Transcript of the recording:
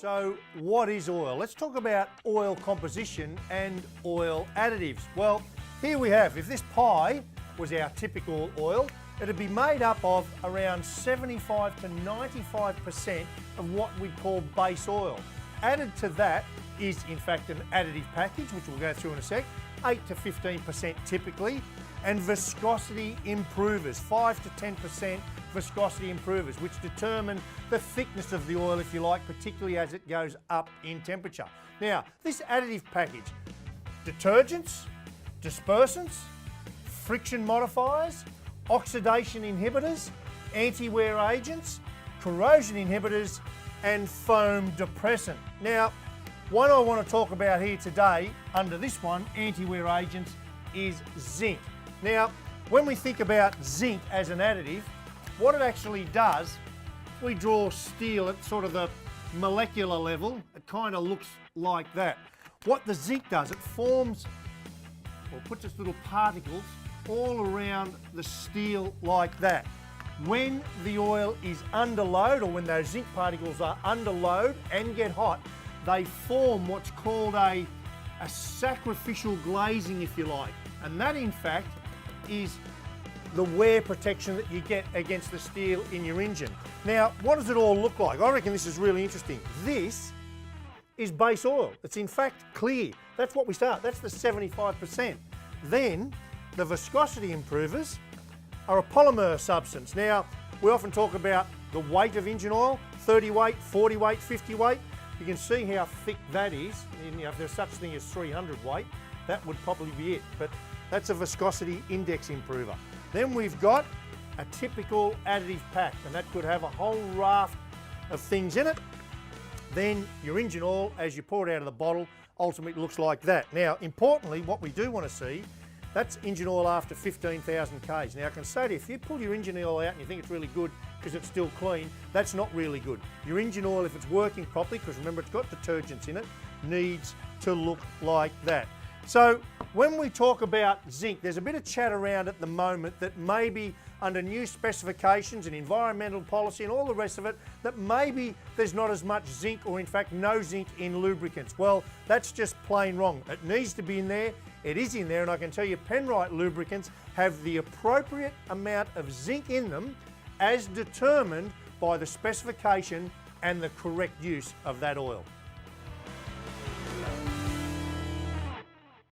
So what is oil? Let's talk about oil composition and oil additives. Well, here we have, if this pie was our typical oil, it'd be made up of around 75 to 95% of what we call base oil. Added to that is in fact an additive package, which we'll go through in a sec, 8 to 15% typically, and viscosity improvers, 5 to 10% viscosity improvers, which determine the thickness of the oil, if you like, particularly as it goes up in temperature. Now, this additive package, detergents, dispersants, friction modifiers, oxidation inhibitors, anti-wear agents, corrosion inhibitors, and foam depressant. Now, one I want to talk about here today, under this one, anti-wear agents, is zinc. Now, when we think about zinc as an additive, what it actually does, we draw steel at sort of the molecular level, it kind of looks like that. What the zinc does, it forms, or puts its little particles all around the steel like that. When the oil is under load, or when those zinc particles are under load and get hot, they form what's called a sacrificial glazing, if you like. And that, in fact, is the wear protection that you get against the steel in your engine. Now, what does it all look like? I reckon this is really interesting. This is base oil. It's in fact clear. That's what we start. That's the 75%. Then, the viscosity improvers are a polymer substance. Now, we often talk about the weight of engine oil, 30 weight, 40 weight, 50 weight. You can see how thick that is. And, if there's such thing as 300 weight, that would probably be it. But that's a viscosity index improver. Then we've got a typical additive pack, and that could have a whole raft of things in it. Then your engine oil, as you pour it out of the bottle, ultimately looks like that. Now, importantly, what we do want to see, that's engine oil after 15,000 Ks. Now, I can say to you, if you pull your engine oil out and you think it's really good because it's still clean, that's not really good. Your engine oil, if it's working properly, because remember it's got detergents in it, needs to look like that. So when we talk about zinc, there's a bit of chat around at the moment that maybe under new specifications and environmental policy and all the rest of it, that maybe there's not as much zinc, or in fact no zinc in lubricants. Well, that's just plain wrong. It needs to be in there. It is in there, and I can tell you Penrite lubricants have the appropriate amount of zinc in them as determined by the specification and the correct use of that oil.